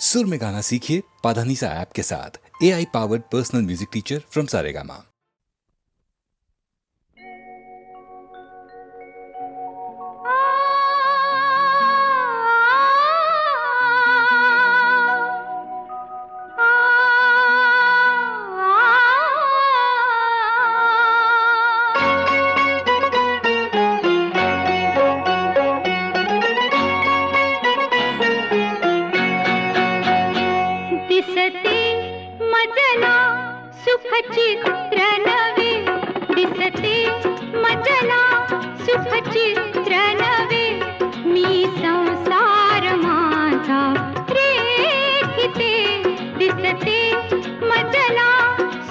सुर में गाना सीखिए पाधानीसा ऐप के साथ। AI powered personal music teacher from Saregama. दिसते मजला सुखचित्र नवे, दिसते मजला सुखचित्र नवे, मी संसार माझा रेखिते, दिसते मजला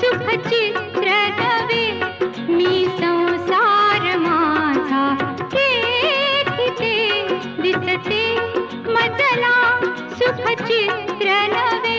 सुखचित्र नवे, मी संसार माझा रेखिते, दिसते मजला सुखचित्र नवे।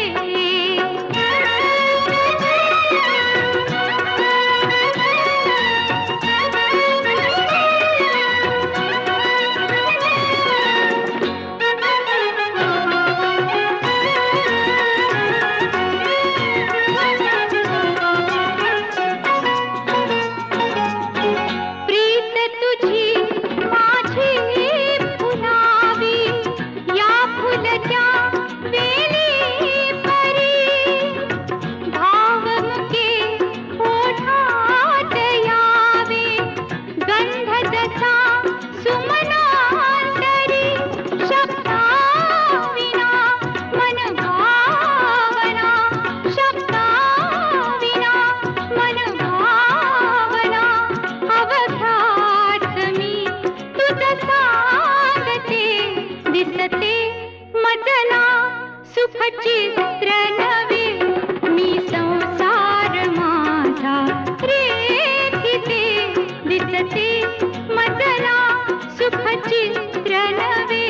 दिसते मजला सुखचित्र नवे, मी संसार माझा रेखिते, दिसते मजला सुखचित्र नवे।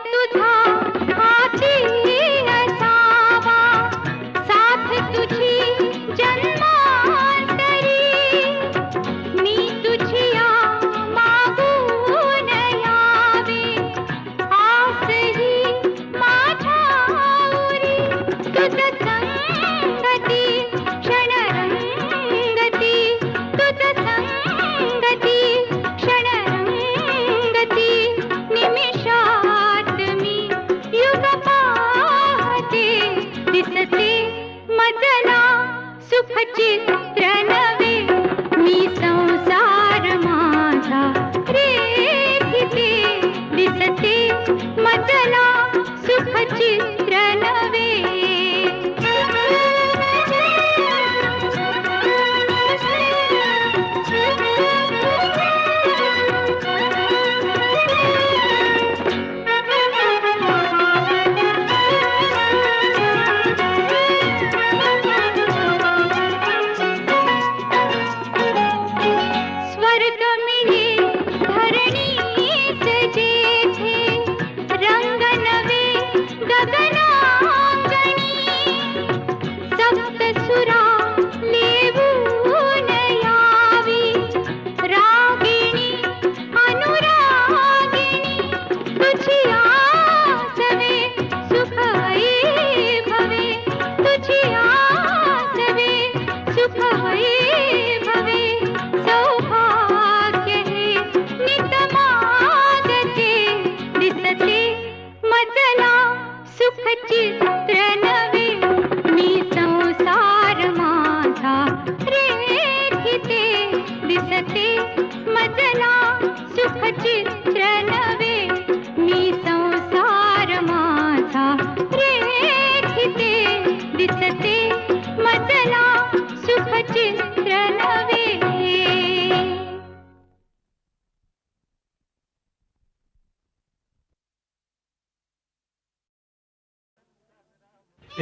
तुझा हाती असावा, साथ तुझी जन्मांतरी, मी तुझिया मागून यावे, आसही माझ्या उरी, तुझ संगती क्षणरंगती, तुझ संगती क्षणरंगती, निमिषा दिसते मजला सुखचित्र नवे, मी संसार माझा रेखिते, दिसते मजला सुखचित्र नवे। सुखचित्र नवे, मी संसार माझा रेखिते, दिसते मजला सुखचित्र नवे, मी संसार माझा रेखिते, दिसते मजला सुखचित्र नवे।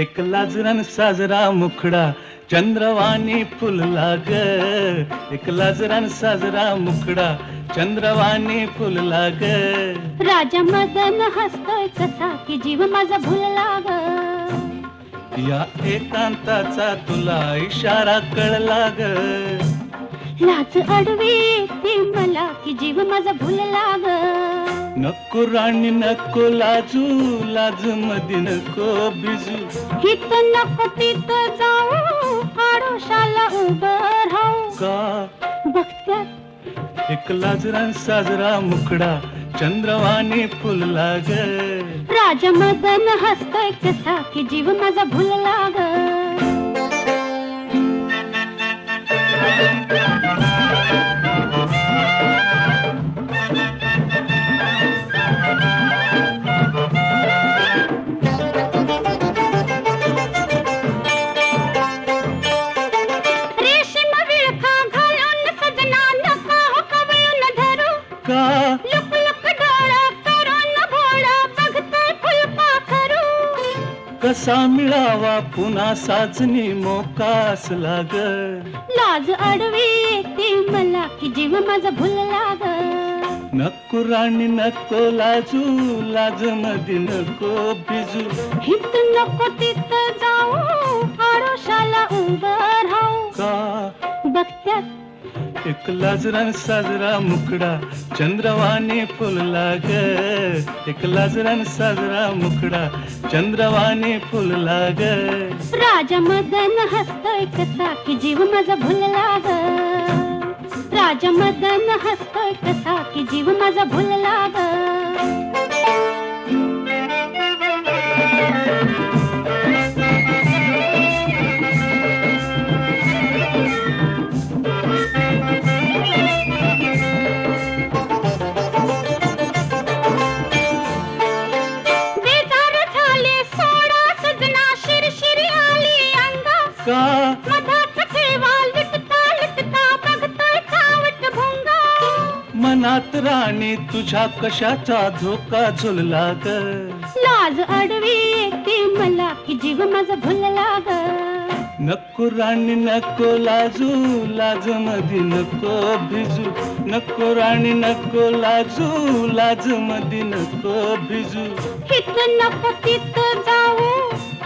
एक लाजरान साजरा मुखडा चंद्रवाणी फुलला ग. एक लाजरान साजरा मुखडा चंद्रवाणी फुलला ग. राजा मदन हसतोय कसा की जीव माझा भुलला ग. या एकांताचा तुला इशारा कळला ग. लाज अडवी येते मला की जीव माझा भुलला ग. नको राणी नको लाजू, लाज मध्ये नको बिजू. हित नको तिथं जाऊ, आडोशाला उभं राहू. का बघत्यात एक लाजरान साजरा मुखडा चंद्रवाणी फुलला ग. राजा मदन हसतोय कसा की जीव माझा भुलला ग. रेशीम विळखा घालून सजना नको हो कवळून धरू. का लुक लुक डोळं करून भोळं बघतोय फुलपाखरू. कसा मिळावा पुन्हा साजनी मोकास लाग. लाज अडवी येते मला की जीव माझा भुलला ग. नको राणी नको लाजू, लाज मध्ये नको बिजू. हित नको तिथं जाऊ, आडोशाला उभं राहू. का बघत्यात एक लाजरान साजरा मुखडा चंद्रवाणी फुलला ग. एक लाजरान साजरा मुखडा चंद्रवाणी फुलला ग. राजा मदन हसतोय कसा की जीव माझा भुलला ग. राजा मदन हसतोय कसा की जीव माझा भुलला ग. बेजार झाले सोडा सजना, शिरशिरी आली अंगा. का मधात ठेवा लुटता लुटता बघतोय खावट भुंगा. मनात राणी तुझ्या कशाचा धोका झुलला ग. लाज अडवी येते मला की जीव माझा भुलला ग. नको राणी नको लाजू, लाज मध्ये नको भिजू. नको राणी नको लाजू, लाज मध्ये नको भिजू. हित नको तिथं जाऊ,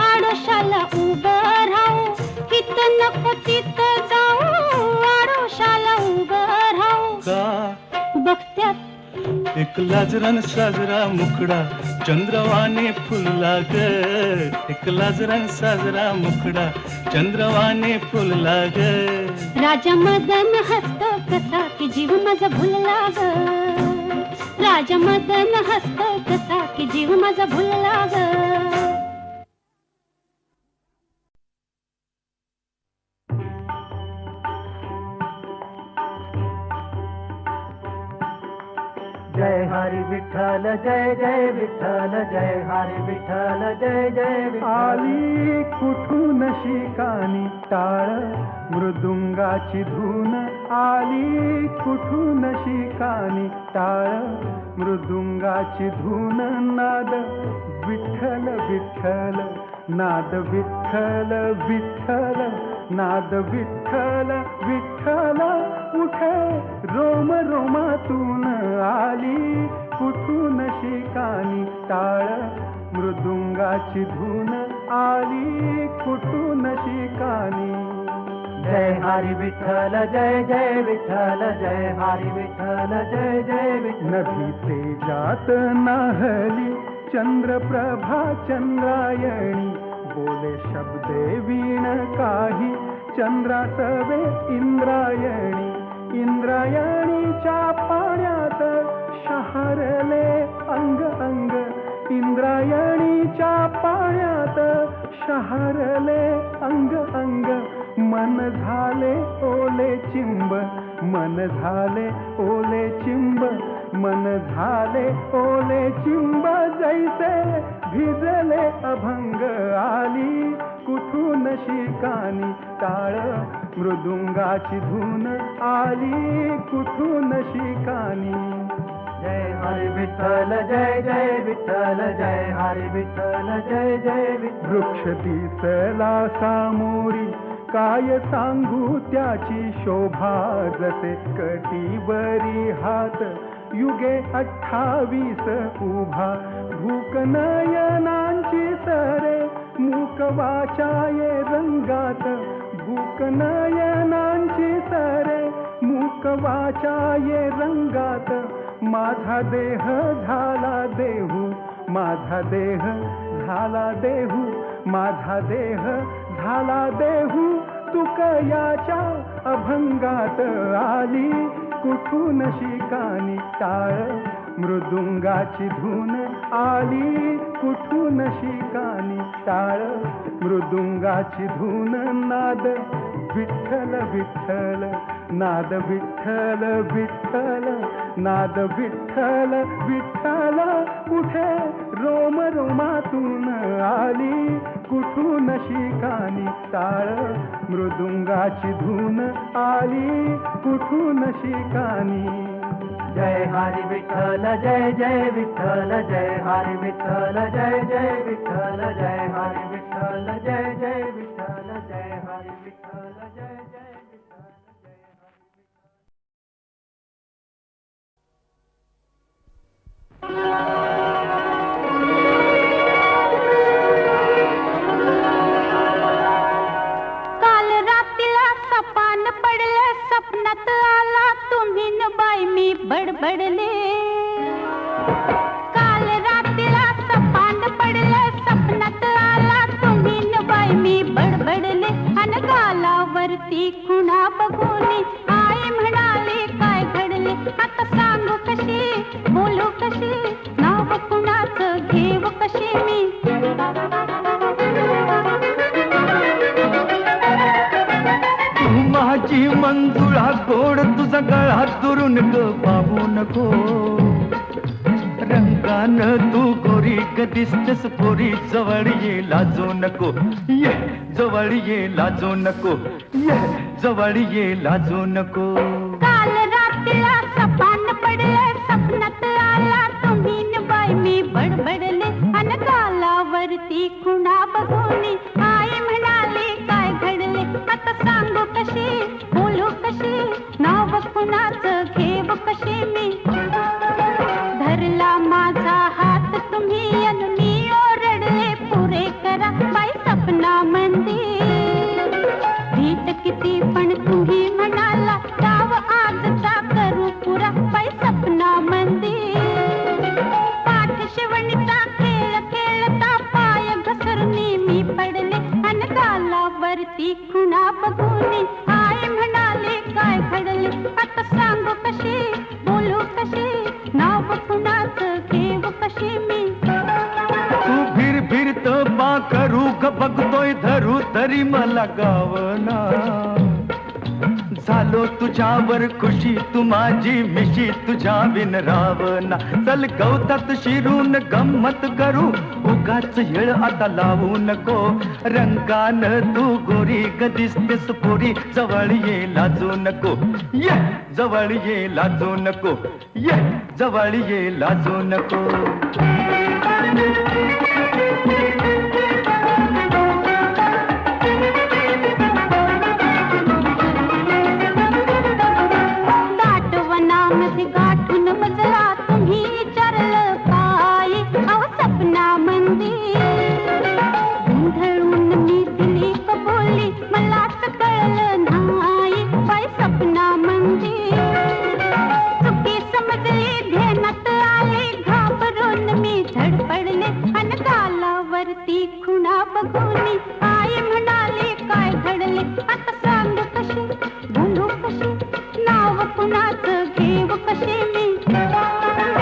आडोशाला उभं राहू. हित नको तिथं जाऊ, आडोशाला उभं राहू. का बघत्यात एक लाजरान साजरा मुखडा चंद्रवाणी फुलला ग. एक लाजरान साजरा मुखडा चंद्रवाणी फुलला ग. राजा मदन हसतो कसा की जीव माझा भुलला ग. राजा मदन हसतो कसा की जीव माझा भुलला ग. जय हरी विठ्ठल जय जय विठ्ठल जय हरी विठ्ठल जय जय विठ्ठल. आली कुठून शिकानी टाळ मृदुंगाची धून. आली कुठून शिकानी टाळ मृदुंगाची धून. नाद विठ्ठल विठ्ठल नाद विठ्ठल विठ्ठल नाद विठ्ठल विठ्ठल. उठे रोम रोमातून आली कुठून शिकानी टाळ मृदुंगाची धून. आली कुठून शिकानी. जय हरी विठ्ठल जय जय विठ्ठल जय हरी विठ्ठल जय जय विठ्ठल. नभी तेजात नाहली चंद्रप्रभा चंद्रायणी. बोले शब्दे वीण काही चंद्रासवे इंद्रायणी. इंद्रायणीच्या पाण्यात शहरले अंग अंग. इंद्रायणीच्या पाण्यात शहरले अंग अंग. मन झाले ओले चिंब मन झाले ओले चिंब. मन झाले ओले चिंब जैसे भिजले अभंग. आली कुठून शिकानी टाळ मृदुंगाची धून. आली कुठून शिकानी. जय हरी विठ्ठल जय जय विठ्ठल जय हरी विठ्ठल जय जय विठ्ठल. वृक्ष दिसला सामोरी काय सांगू त्याची शोभा, जसे कटीवरी हात युगे 28 उभा. भूक नयनांची सरे मूक वाचा ये रंगात, भूक नयनांची सरे मूक वाचा ये रंगात. माझा देह झाला देहू, माझा देह झाला देहू, माझा देह झाला देहू. तुकयाच्या अभंगात आली कुठून शिकानी टाळ, मृदुंगाची धून आली कुठून शिकानी टाळ. मृदुंगाची धून नाद विठ्ठल विठ्ठल, नाद विठ्ठल विठ्ठल, नाद विठ्ठल विठ्ठल. कुठे रोम रोमातून आली कुठून शिकानी टाळ, मृदुंगाची धून आली कुठून शिकानी. जय हरी विठ्ठल जय जय विठ्ठल जय हरी विठ्ठल जय जय विठ्ठल जय हरी विठ्ठल जय जय विठ्ठल जय हरी विठ्ठल जय जय विठ्ठल जय हरी. काल रात्रीला सपान पडलं, स्वप्नात आला तुम्ही न बाई मी बडबडले. काल रात्रीला सपान पडलं, स्वप्नात आला तुम्ही न बाई मी बडबडले. अन गालावरती खुणा बघून आई म्हणाली काय घडले. आता सांगू कशी बोलू कशी, नाव कुणाचं घेऊ कशी मी. माझी मंजुळा गोड तुझा गळा दुरून ग पाहू नको. रंगानं तू गोरी ग दिसतेस पोरी, जवळ ये लाजू नको. ये जवळ ये लाजू नको, ये जवळ ये लाजू नको. काल रात्रीला सपान पडलं, स्वप्नात आला तुम्ही न बाई मी बडबडले. अन गालावरती खुणा बघून आई म्हणाली काय घडले. आता सांगू कशी बोलू कशी, नाव कुणाचं घेऊ कशी मी. धरला माझा हात तुम्ही अन मी ओरडले पुरे करा बाई सपना मंदिर. भीत किती पण तुम्ही म्हणाला डाव आजचा करू पुरा बाई सपना मंदिर. पाठ शिवणीचा खेळ खेळता पाय घसरणी मी पडले. अन गालावरती खुणा बघून आई म्हणाले काय घडले. आता सांगू कशी बोलू कशी, नाव कुणाचं घेऊ कशी मी. तू फिर फिरत बा करू ग बघतोय धरू तरी मला गावना. झालो तुझ्यावर खुशी तू माझी मिशी, तुझ्या बिन रावना. चल गवतात शिरून गंमत करू, उगाच येळ आता लावू नको. रंगान तू गोरी ग दिसतेस पोरी, जवळ ये लाजू नको. ये जवळ ये लाजू नको, ये जवळ ये लाजू नको. दाटवनामध्ये गाठून मजला तुम्ही विचारलं काय, अहो सपना मंदिर. गोंधळून मी दिली कबुली, मलाच कळलं नाही बाई सपना मंदिर. चुकी समजली ध्यानात आली, घाबरून मी धडपडले. अन गालावरती खुणा बघून आई म्हणाली काय घडले. आता सांग कशी बोलू कशी, नाव कुणाचं घेऊ कशी मी.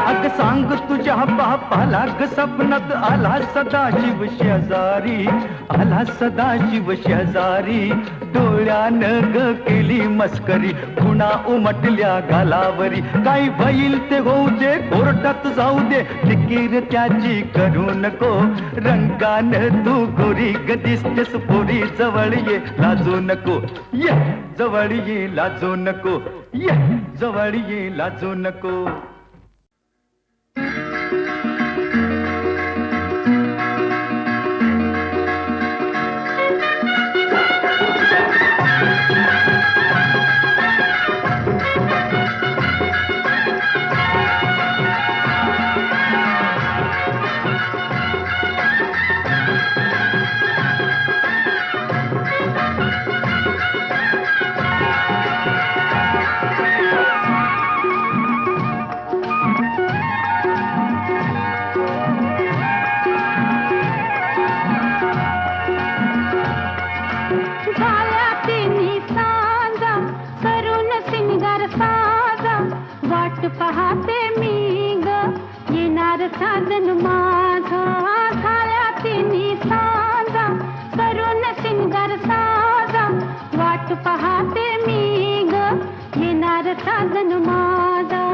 अग सांग तुझ्या बापाला ग सपनात आला सदाशिव शेजारी, आला सदाशिव शेजारी. डोळ्यानं ग केली मस्करी, खुणा उमटल्या गालावरी. काही होईल ते होऊ दे, कोर्टात जाऊ दे, फिकीर त्याची करू नको. रंगानं तू गोरी ग दिसतेस पोरी, जवळ ये लाजू नको. ये जवळ ये लाजू नको, ये जवळ ये लाजू नको. झाल्या तिन्ही सांजा करून सिंगार साजा वाट पाहते मी ग येणार साजन माझा झाल्या तिन्ही सांजा करून सिंगार साजा वाट पाहते मी ग येणार साजन माझा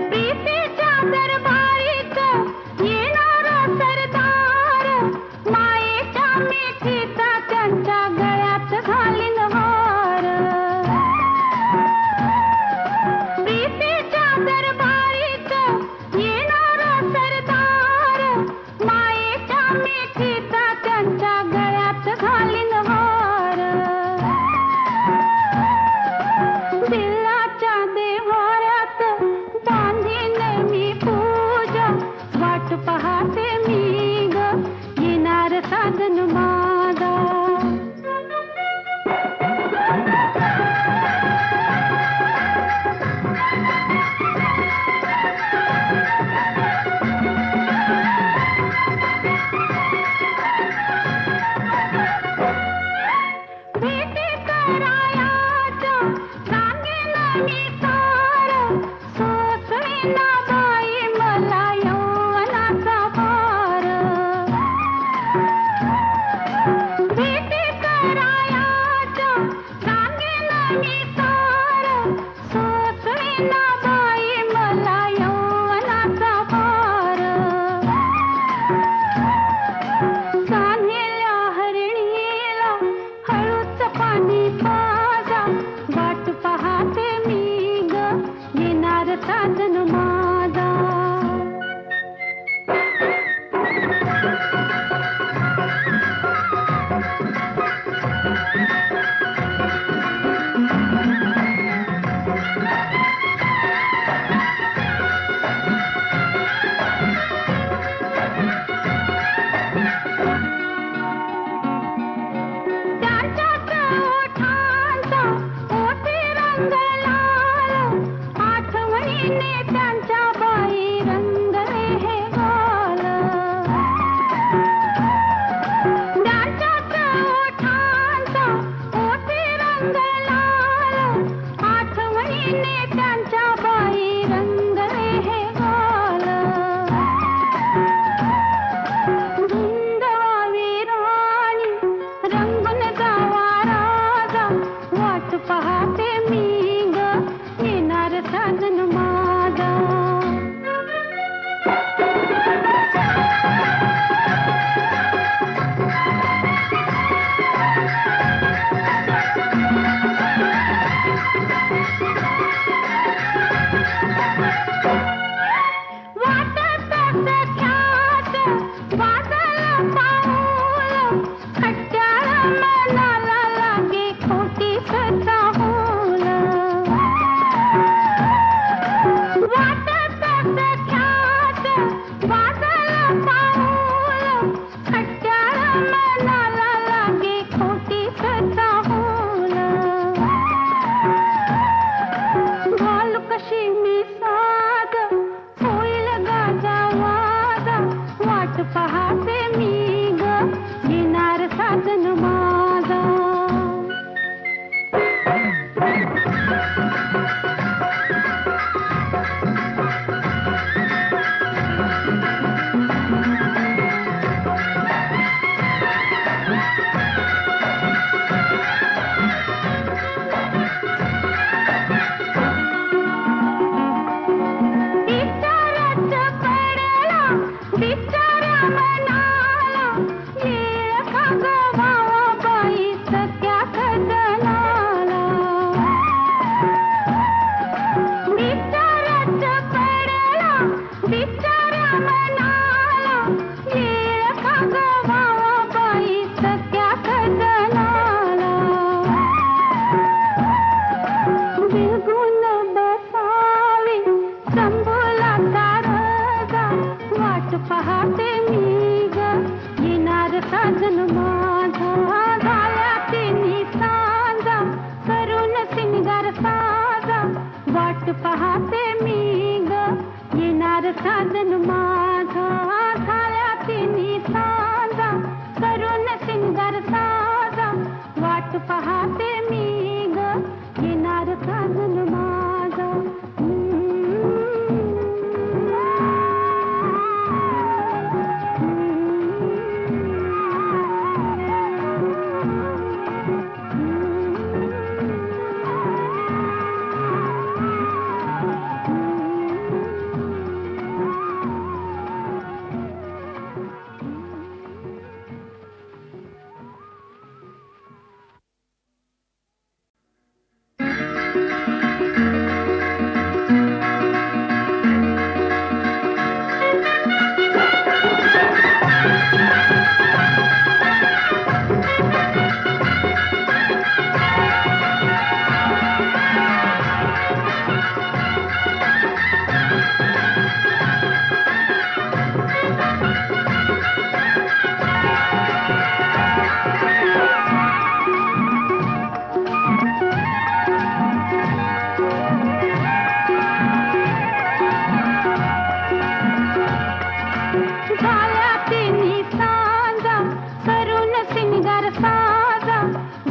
प्रीतीच्या दरबारीत येणारा सरदार मायेच्या मिठीचा त्यांच्या गळ्यात घालीन हार प्रीतीच्या दरबारीत येणारा सरदार मायेच्या मिठीचा त्यांच्या गळ्यात घालीन हार दिलाच्या देव्हाऱ्यात बांधीन मी पूजा वाट पाहते मी ग येणार साजन माझा भेटी करायाच्या सांगेन मी सार सोसळीना बाई मला यौवनाचा भार भेटी करायाच्या सांगेन मी सार सोसळीना बाई मला यौवनाचा भार कान्हेल्या हरणीला हळूच पाणी पाजा वाट पाहते मी ग येणार साजन माझा त्यांच्याच ओठांचा ओठी रंग लाल आठवणीने त्यांच्या बाई रंगले हे गाल त्यांच्याच ओठांचा ओठी रंग लाल आठवणीने त्यांच्या बाई रंगले हे गाल धुंदवावी राणी रंगून जावा राजा वाट पाहते मी ग येणार साजन माझा वाट पाहते मी ग येणार साजन माझा झाल्या तिन्ही सांजा करून सिंगार साजा वाट पाहते मी ग येणार साजन माझा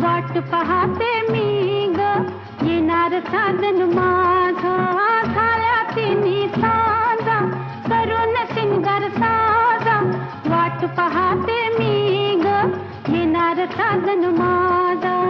वाट पाहते मी ग येणार साजन माझा झाल्या तिन्ही सांजा करून सिंगार साजा वाट पाहते मी ग येणार साजन माझा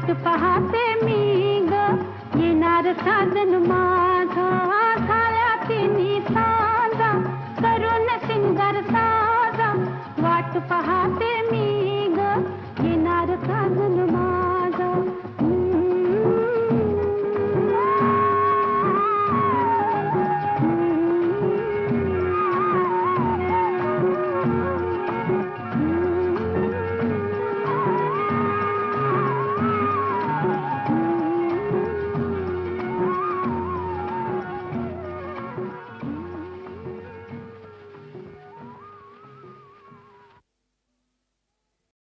वाट पाहते मी ग येणार साजन मा